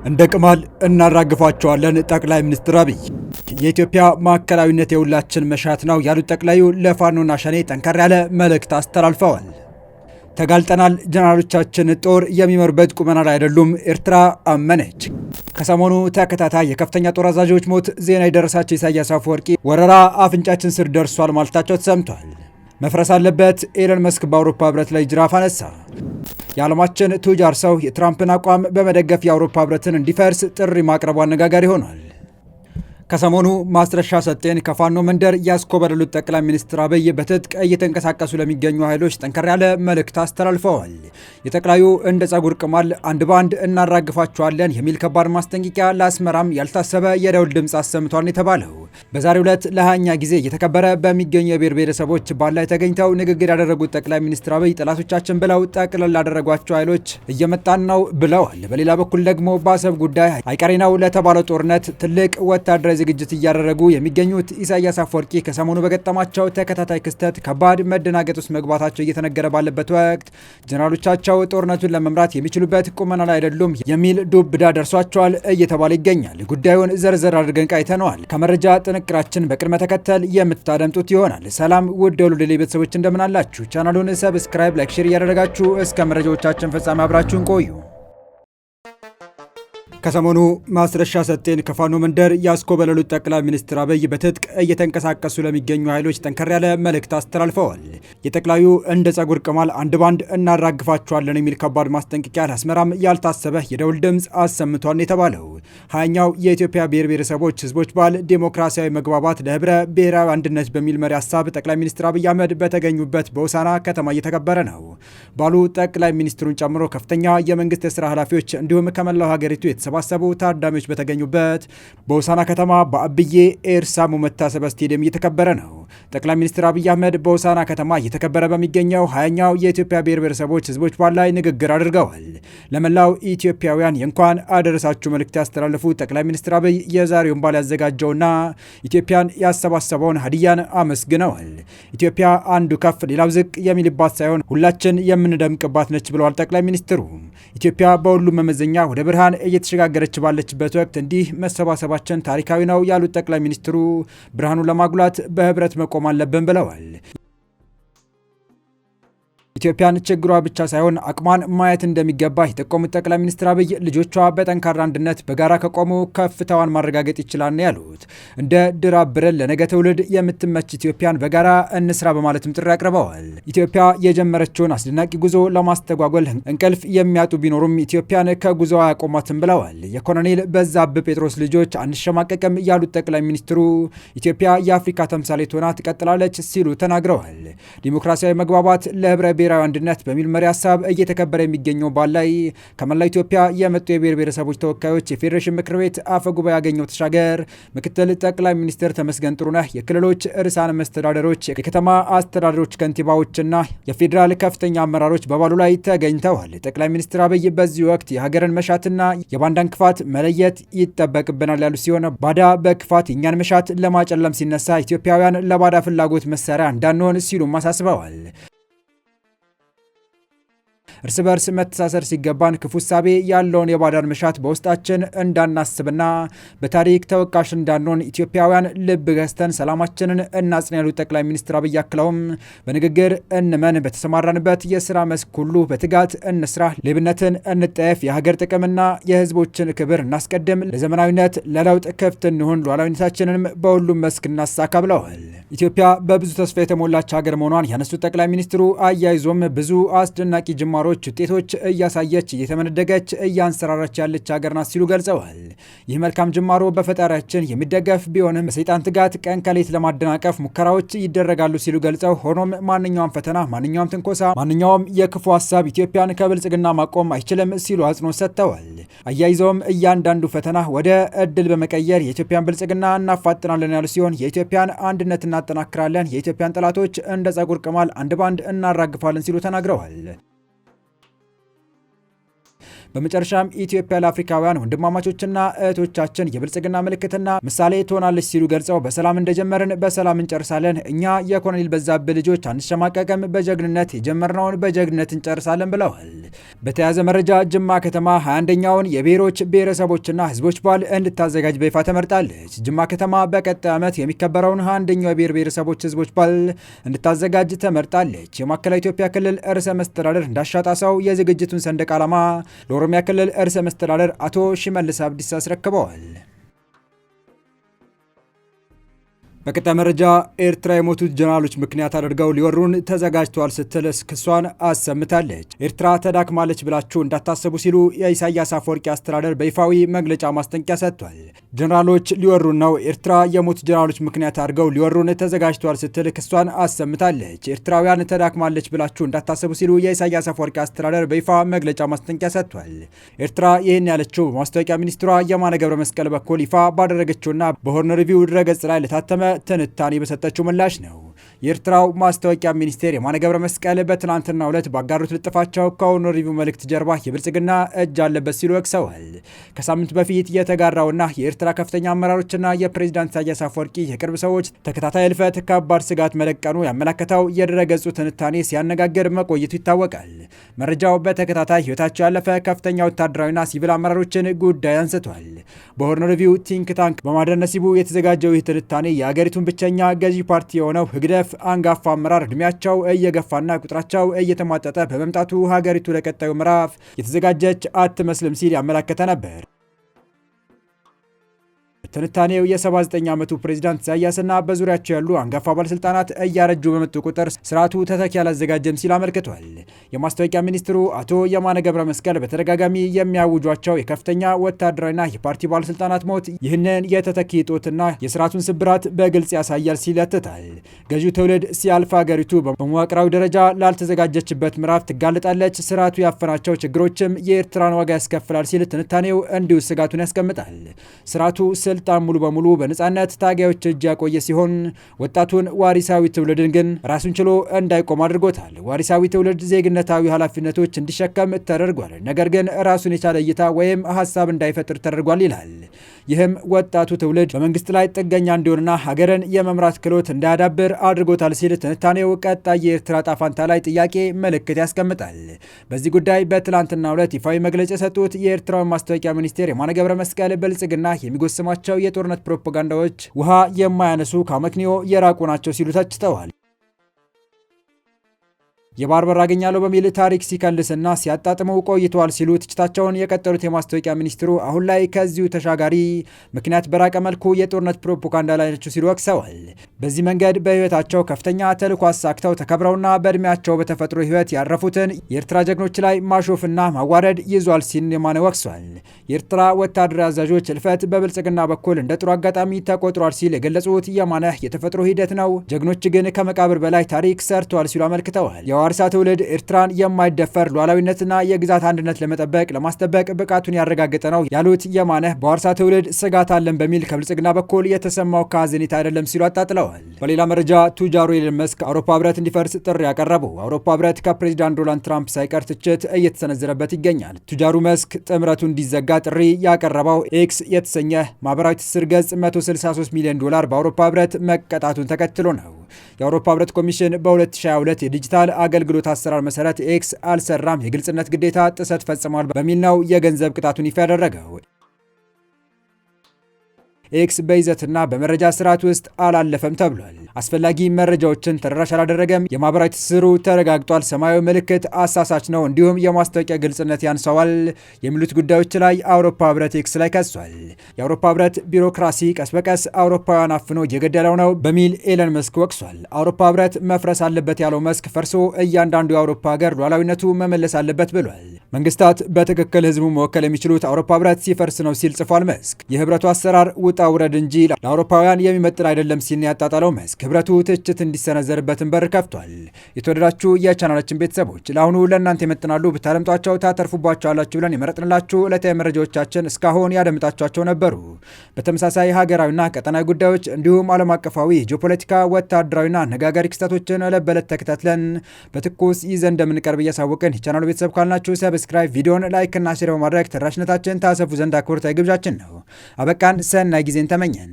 እንደ ቅማል እናራግፋቸዋለን ጠቅላይ ሚኒስትር አብይ። የኢትዮጵያ ማዕከላዊነት የሁላችን መሻት ነው ያሉት ጠቅላዩ ለፋኖና ሸኔ ጠንከር ያለ መልእክት አስተላልፈዋል። ተጋልጠናል፣ ጀነራሎቻችን ጦር የሚመሩበት ቁመና ላይ አይደሉም፣ ኤርትራ አመነች። ከሰሞኑ ተከታታይ የከፍተኛ ጦር አዛዦች ሞት ዜና የደረሳቸው ኢሳያስ አፈወርቂ ወረራ አፍንጫችን ስር ደርሷል ማለታቸው ተሰምቷል። መፍረስ አለበት፣ ኤለን መስክ በአውሮፓ ህብረት ላይ ጅራፍ አነሳ። የዓለማችን ቱጃር ሰው የትራምፕን አቋም በመደገፍ የአውሮፓ ህብረትን እንዲፈርስ ጥሪ ማቅረቡ አነጋጋሪ ሆኗል። ከሰሞኑ ማስረሻ ሰጤን ከፋኖ መንደር ያስኮበለሉት ጠቅላይ ሚኒስትር አብይ በትጥቅ እየተንቀሳቀሱ ለሚገኙ ኃይሎች ጠንከር ያለ መልእክት አስተላልፈዋል። የጠቅላዩ እንደ ጸጉር ቅማል አንድ ባንድ እናራግፋቸዋለን የሚል ከባድ ማስጠንቀቂያ ለአስመራም ያልታሰበ የደውል ድምፅ አሰምቷል የተባለው በዛሬው ዕለት ለ20ኛ ጊዜ እየተከበረ በሚገኙ የብሔር ብሔረሰቦች በዓል ላይ ተገኝተው ንግግር ያደረጉት ጠቅላይ ሚኒስትር አብይ ጠላቶቻችን ብለው ጠቅልል ላደረጓቸው ኃይሎች እየመጣን ነው ብለዋል። በሌላ በኩል ደግሞ በአሰብ ጉዳይ አይቀሬ ነው ለተባለው ጦርነት ትልቅ ወታደራዊ ዝግጅት እያደረጉ የሚገኙት ኢሳያስ አፈወርቂ ከሰሞኑ በገጠማቸው ተከታታይ ክስተት ከባድ መደናገጥ ውስጥ መግባታቸው እየተነገረ ባለበት ወቅት ጀነራሎቻቸው ጦርነቱን ለመምራት የሚችሉበት ቁመና ላይ አይደሉም የሚል ዱብዳ ደርሷቸዋል እየተባለ ይገኛል። ጉዳዩን ዘርዘር አድርገን ቃኝተነዋል። ከመረጃ ጥንቅራችን በቅድመ ተከተል የምታደምጡት ይሆናል። ሰላም ውድ የሁሉ ዴይሊ ቤተሰቦች እንደምን አላችሁ? ቻናሉን ሰብስክራይብ፣ ላይክ፣ ሼር እያደረጋችሁ እስከ መረጃዎቻችን ፍጻሜ አብራችሁን ቆዩ። ከሰሞኑ ማስረሻ ሰጤን ከፋኖ መንደር ያስኮበለሉት ጠቅላይ ሚኒስትር አብይ በትጥቅ እየተንቀሳቀሱ ለሚገኙ ኃይሎች ጠንከር ያለ መልእክት አስተላልፈዋል። የጠቅላዩ እንደ ጸጉር ቅማል አንድ ባንድ እናራግፋቸዋለን የሚል ከባድ ማስጠንቀቂያ ለአስመራም ያልታሰበ የደውል ድምፅ አሰምቷል የተባለው 20ኛው የኢትዮጵያ ብሔር ብሔረሰቦች ህዝቦች በዓል ዴሞክራሲያዊ መግባባት ለህብረ ብሔራዊ አንድነት በሚል መሪ ሀሳብ ጠቅላይ ሚኒስትር አብይ አህመድ በተገኙበት በሆሳና ከተማ እየተከበረ ነው። በዓሉ ጠቅላይ ሚኒስትሩን ጨምሮ ከፍተኛ የመንግስት የስራ ኃላፊዎች እንዲሁም ከመላው ሀገሪቱ የተሰባሰቡ ታዳሚዎች በተገኙበት በሆሳና ከተማ በአብዬ ኤርሳሙ መታሰቢያ ስቴዲየም እየተከበረ ነው። ጠቅላይ ሚኒስትር አብይ አህመድ በሆሳና ከተማ እየተከበረ በሚገኘው 20ኛው የኢትዮጵያ ብሔር ብሔረሰቦች ህዝቦች በዓል ላይ ንግግር አድርገዋል። ለመላው ኢትዮጵያውያን የእንኳን አደረሳችሁ መልእክት ያስተላለፉት ጠቅላይ ሚኒስትር አብይ የዛሬውን በዓል ያዘጋጀውና ኢትዮጵያን ያሰባሰበውን ሀዲያን አመስግነዋል። ኢትዮጵያ አንዱ ከፍ ሌላው ዝቅ የሚልባት ሳይሆን ሁላችን የምንደምቅባት ነች ብለዋል ጠቅላይ ሚኒስትሩ። ኢትዮጵያ በሁሉም መመዘኛ ወደ ብርሃን እየተሸጋገረች ባለችበት ወቅት እንዲህ መሰባሰባችን ታሪካዊ ነው ያሉት ጠቅላይ ሚኒስትሩ ብርሃኑን ለማጉላት በህብረት መቆም አለብን ብለዋል። ኢትዮጵያን ችግሯ ብቻ ሳይሆን አቅሟን ማየት እንደሚገባ የጠቆሙት ጠቅላይ ሚኒስትር አብይ ልጆቿ በጠንካራ አንድነት በጋራ ከቆሙ ከፍታዋን ማረጋገጥ ይችላል ነው ያሉት። እንደ ድር አብረን ለነገ ትውልድ የምትመች ኢትዮጵያን በጋራ እንስራ በማለትም ጥሪ አቅርበዋል። ኢትዮጵያ የጀመረችውን አስደናቂ ጉዞ ለማስተጓጎል እንቅልፍ የሚያጡ ቢኖሩም ኢትዮጵያን ከጉዞዋ አያቆሟትም ብለዋል። የኮሎኔል በዛብህ ጴጥሮስ ልጆች አንሸማቀቅም ያሉት ጠቅላይ ሚኒስትሩ ኢትዮጵያ የአፍሪካ ተምሳሌት ሆና ትቀጥላለች ሲሉ ተናግረዋል። ዲሞክራሲያዊ መግባባት ለህብረ ብሔራዊ አንድነት በሚል መሪ ሀሳብ እየተከበረ የሚገኘው በዓል ላይ ከመላው ኢትዮጵያ የመጡ የብሔር ብሔረሰቦች ተወካዮች፣ የፌዴሬሽን ምክር ቤት አፈ ጉባኤ አገኘሁ ተሻገር፣ ምክትል ጠቅላይ ሚኒስትር ተመስገን ጥሩነህ፣ የክልሎች ርዕሳነ መስተዳደሮች፣ የከተማ አስተዳደሮች ከንቲባዎችና የፌዴራል ከፍተኛ አመራሮች በበዓሉ ላይ ተገኝተዋል። ጠቅላይ ሚኒስትር አብይ በዚህ ወቅት የሀገርን መሻትና የባንዳን ክፋት መለየት ይጠበቅብናል ያሉ ሲሆን ባዳ በክፋት የእኛን መሻት ለማጨለም ሲነሳ ኢትዮጵያውያን ለባዳ ፍላጎት መሳሪያ እንዳንሆን ሲሉም አሳስበዋል። እርስ በርስ መተሳሰር ሲገባን ክፉ እሳቤ ያለውን የባዳን መሻት በውስጣችን እንዳናስብና በታሪክ ተወቃሽ እንዳንሆን ኢትዮጵያውያን ልብ ገዝተን ሰላማችንን እናጽና ያሉት ጠቅላይ ሚኒስትር አብይ አክለውም በንግግር እንመን፣ በተሰማራንበት የስራ መስክ ሁሉ በትጋት እንስራ፣ ሌብነትን እንጠየፍ፣ የሀገር ጥቅምና የህዝቦችን ክብር እናስቀድም፣ ለዘመናዊነት ለለውጥ ክፍት እንሁን፣ ሉዓላዊነታችንንም በሁሉም መስክ እናሳካ ብለዋል። ኢትዮጵያ በብዙ ተስፋ የተሞላች ሀገር መሆኗን ያነሱት ጠቅላይ ሚኒስትሩ አያይዞም ብዙ አስደናቂ ጅማሮች ውጤቶች እያሳየች እየተመነደገች እያንሰራራች ያለች ሀገር ናት ሲሉ ገልጸዋል። ይህ መልካም ጅማሮ በፈጣሪያችን የሚደገፍ ቢሆንም በሰይጣን ትጋት ቀን ከሌት ለማደናቀፍ ሙከራዎች ይደረጋሉ ሲሉ ገልጸው ሆኖም ማንኛውም ፈተና፣ ማንኛውም ትንኮሳ፣ ማንኛውም የክፉ ሀሳብ ኢትዮጵያን ከብልጽግና ማቆም አይችልም ሲሉ አጽንኦት ሰጥተዋል። አያይዘውም እያንዳንዱ ፈተና ወደ እድል በመቀየር የኢትዮጵያን ብልጽግና እናፋጥናለን ያሉ ሲሆን የኢትዮጵያን አንድነት እናጠናክራለን፣ የኢትዮጵያን ጠላቶች እንደ ጸጉር ቅማል አንድ ባንድ እናራግፋለን ሲሉ ተናግረዋል። በመጨረሻም ኢትዮጵያ ለአፍሪካውያን ወንድማማቾችና እህቶቻችን የብልጽግና ምልክትና ምሳሌ ትሆናለች ሲሉ ገልጸው በሰላም እንደጀመርን በሰላም እንጨርሳለን፣ እኛ የኮሎኔል በዛብህ ልጆች አንሸማቀቅም፣ በጀግንነት የጀመርነውን በጀግንነት እንጨርሳለን ብለዋል። በተያያዘ መረጃ ጅማ ከተማ 21ኛውን የብሔሮች ብሔረሰቦችና ህዝቦች በዓል እንድታዘጋጅ በይፋ ተመርጣለች። ጅማ ከተማ በቀጣይ ዓመት የሚከበረውን 21ኛው የብሔር ብሔረሰቦች ህዝቦች በዓል እንድታዘጋጅ ተመርጣለች። የማዕከላዊ ኢትዮጵያ ክልል ርዕሰ መስተዳደር እንዳሻጣሰው የዝግጅቱን ሰንደቅ ዓላማ ለኦሮሚያ ክልል ርዕሰ መስተዳደር አቶ ሽመልስ አብዲሳ አስረክበዋል። በቀጣይ መረጃ ኤርትራ የሞቱት ጀነራሎች ምክንያት አድርገው ሊወሩን ተዘጋጅተዋል ስትል ክሷን አሰምታለች። ኤርትራ ተዳክማለች ብላችሁ እንዳታስቡ ሲሉ የኢሳያስ አፈወርቂ አስተዳደር በይፋዊ መግለጫ ማስጠንቀቂያ ሰጥቷል። ጀነራሎች ሊወሩን ነው፣ ኤርትራ የሞቱት ጀነራሎች ምክንያት አድርገው ሊወሩን ተዘጋጅተዋል ስትል ክሷን አሰምታለች። ኤርትራውያን ተዳክማለች ብላችሁ እንዳታስቡ ሲሉ የኢሳያስ አፈወርቂ አስተዳደር በይፋ መግለጫ ማስጠንቀቂያ ሰጥቷል። ኤርትራ ይህን ያለችው በማስታወቂያ ሚኒስትሯ የማነ ገብረ መስቀል በኩል ይፋ ባደረገችውና በሆርን ሪቪው ድረገጽ ላይ ለታተመ ትንታኔ በሰጠችው ምላሽ ነው። የኤርትራው ማስታወቂያ ሚኒስቴር የማነ ገብረ መስቀል በትናንትናው ዕለት ባጋሩት ልጥፋቸው ከሆርን ሪቪው መልእክት ጀርባ የብልጽግና እጅ አለበት ሲሉ ወቅሰዋል። ከሳምንት በፊት የተጋራውና የኤርትራ ከፍተኛ አመራሮችና የፕሬዝዳንት ኢሳያስ አፈወርቂ የቅርብ ሰዎች ተከታታይ ህልፈት ከባድ ስጋት መለቀኑ ያመለከተው የድረገጹ ትንታኔ ሲያነጋግር መቆየቱ ይታወቃል። መረጃው በተከታታይ ህይወታቸው ያለፈ ከፍተኛ ወታደራዊና ሲቪል አመራሮችን ጉዳይ አንስቷል። በሆርን ሪቪው ቲንክ ታንክ በማደር ነሲቡ የተዘጋጀው ይህ ትንታኔ የአገሪቱን ብቸኛ ገዢ ፓርቲ የሆነው ህግደፍ አንጋፋ አመራር እድሜያቸው እየገፋና ቁጥራቸው እየተሟጠጠ በመምጣቱ ሀገሪቱ ለቀጣዩ ምዕራፍ የተዘጋጀች አትመስልም ሲል ያመለከተ ነበር። ትንታኔው የ79 ዓመቱ ፕሬዝዳንት ኢሳያስና በዙሪያቸው ያሉ አንጋፋ ባለስልጣናት እያረጁ በመጡ ቁጥር ስርዓቱ ተተኪ አላዘጋጀም ሲል አመልክቷል። የማስታወቂያ ሚኒስትሩ አቶ የማነ ገብረ መስቀል በተደጋጋሚ የሚያውጇቸው የከፍተኛ ወታደራዊና የፓርቲ ባለስልጣናት ሞት ይህንን የተተኪ እጦትና የስርዓቱን ስብራት በግልጽ ያሳያል ሲል ያትታል። ገዢው ትውልድ ሲያልፍ ሀገሪቱ በመዋቅራዊ ደረጃ ላልተዘጋጀችበት ምዕራፍ ትጋለጣለች፣ ስርዓቱ ያፈናቸው ችግሮችም የኤርትራን ዋጋ ያስከፍላል ሲል ትንታኔው እንዲሁ ስጋቱን ያስቀምጣል። ስርዓቱ ስልጣን ሙሉ በሙሉ በነጻነት ታጋዮች እጅ ያቆየ ሲሆን ወጣቱን ዋሪሳዊ ትውልድን ግን ራሱን ችሎ እንዳይቆም አድርጎታል። ዋሪሳዊ ትውልድ ዜግነታዊ ኃላፊነቶች እንዲሸከም ተደርጓል፣ ነገር ግን ራሱን የቻለ እይታ ወይም ሀሳብ እንዳይፈጥር ተደርጓል ይላል። ይህም ወጣቱ ትውልድ በመንግስት ላይ ጥገኛ እንዲሆንና ሀገርን የመምራት ክህሎት እንዳያዳብር አድርጎታል ሲል ትንታኔው ቀጣይ የኤርትራ ዕጣ ፈንታ ላይ ጥያቄ ምልክት ያስቀምጣል። በዚህ ጉዳይ በትላንትናው ዕለት ይፋዊ መግለጫ የሰጡት የኤርትራው ማስታወቂያ ሚኒስቴር የማነ ገብረ መስቀል ብልጽግና የሚጎስማቸው የጦርነት ፕሮፓጋንዳዎች ውሃ የማያነሱ ከአመክንዮ የራቁ ናቸው ሲሉ ተችተዋል። የባህር በር አገኛለሁ በሚል ታሪክ ሲከልስና ሲያጣጥመው ቆይተዋል ሲሉ ትችታቸውን የቀጠሉት የማስታወቂያ ሚኒስትሩ አሁን ላይ ከዚሁ ተሻጋሪ ምክንያት በራቀ መልኩ የጦርነት ፕሮፓጋንዳ ላይ ናቸው ሲሉ ወቅሰዋል። በዚህ መንገድ በህይወታቸው ከፍተኛ ተልዕኮ አሳክተው ተከብረውና በእድሜያቸው በተፈጥሮ ህይወት ያረፉትን የኤርትራ ጀግኖች ላይ ማሾፍና ማዋረድ ይዟል ሲል የማነ ወቅሷል። የኤርትራ ወታደራዊ አዛዦች እልፈት በብልጽግና በኩል እንደ ጥሩ አጋጣሚ ተቆጥሯል ሲል የገለጹት የማነ የተፈጥሮ ሂደት ነው፣ ጀግኖች ግን ከመቃብር በላይ ታሪክ ሰርተዋል ሲሉ አመልክተዋል። የዋርሳ ትውልድ ኤርትራን የማይደፈር ሉዓላዊነትና የግዛት አንድነት ለማስጠበቅ ብቃቱን ያረጋገጠ ነው ያሉት የማነ በዋርሳ ትውልድ ስጋት አለን በሚል ከብልጽግና በኩል የተሰማው ከሀዘኔታ አይደለም ሲሉ አጣጥለዋል። በሌላ መረጃ ቱጃሩ ኤለን መስክ አውሮፓ ህብረት እንዲፈርስ ጥሪ ያቀረቡ። አውሮፓ ህብረት ከፕሬዚዳንት ዶናልድ ትራምፕ ሳይቀር ትችት እየተሰነዘረበት ይገኛል። ቱጃሩ መስክ ጥምረቱ እንዲዘጋ ጥሪ ያቀረበው ኤክስ የተሰኘ ማህበራዊ ትስስር ገጽ $163 ሚሊዮን በአውሮፓ ህብረት መቀጣቱን ተከትሎ ነው። የአውሮፓ ህብረት ኮሚሽን በ2022 የዲጂታል አገልግሎት አሰራር መሰረት ኤክስ አልሰራም፣ የግልጽነት ግዴታ ጥሰት ፈጽሟል በሚል ነው የገንዘብ ቅጣቱን ይፋ ያደረገው። ኤክስ በይዘትና በመረጃ ስርዓት ውስጥ አላለፈም ተብሏል። አስፈላጊ መረጃዎችን ተደራሽ አላደረገም፣ የማህበራዊ ትስስሩ ተረጋግጧል፣ ሰማያዊ ምልክት አሳሳች ነው፣ እንዲሁም የማስታወቂያ ግልጽነት ያንሰዋል የሚሉት ጉዳዮች ላይ አውሮፓ ህብረት ኤክስ ላይ ከሷል። የአውሮፓ ህብረት ቢሮክራሲ ቀስ በቀስ አውሮፓውያን አፍኖ እየገደለው ነው በሚል ኤለን መስክ ወቅሷል። አውሮፓ ህብረት መፍረስ አለበት ያለው መስክ ፈርሶ እያንዳንዱ የአውሮፓ ሀገር ሉዓላዊነቱ መመለስ አለበት ብሏል። መንግስታት በትክክል ህዝቡ መወከል የሚችሉት አውሮፓ ህብረት ሲፈርስ ነው ሲል ጽፏል መስክ። የህብረቱ አሰራር ውጣ ውረድ እንጂ ለአውሮፓውያን የሚመጥን አይደለም ሲል ያጣጣለው መስክ ህብረቱ ትችት እንዲሰነዘርበትን በር ከፍቷል። የተወደዳችሁ የቻናላችን ቤተሰቦች ለአሁኑ ለእናንተ ይመጥናሉ ብታደምጧቸው ታተርፉባቸዋላችሁ ብለን የመረጥንላችሁ ዕለታዊ መረጃዎቻችን እስካሁን ያደምጣችኋቸው ነበሩ። በተመሳሳይ ሀገራዊና ቀጠናዊ ጉዳዮች እንዲሁም ዓለም አቀፋዊ ጂኦፖለቲካ፣ ወታደራዊና አነጋጋሪ ክስተቶችን ዕለት በዕለት ተከታትለን በትኩስ ይዘን እንደምንቀርብ እያሳወቅን የቻናሉ ቤተሰብ ካልናችሁ ሰብስክራይብ፣ ቪዲዮን ላይክ እና ሼር በማድረግ ተደራሽነታችን ታሰፉ ዘንድ አክብሮታዊ ግብዣችን ነው። አበቃን። ሰናይ ጊዜን ተመኘን።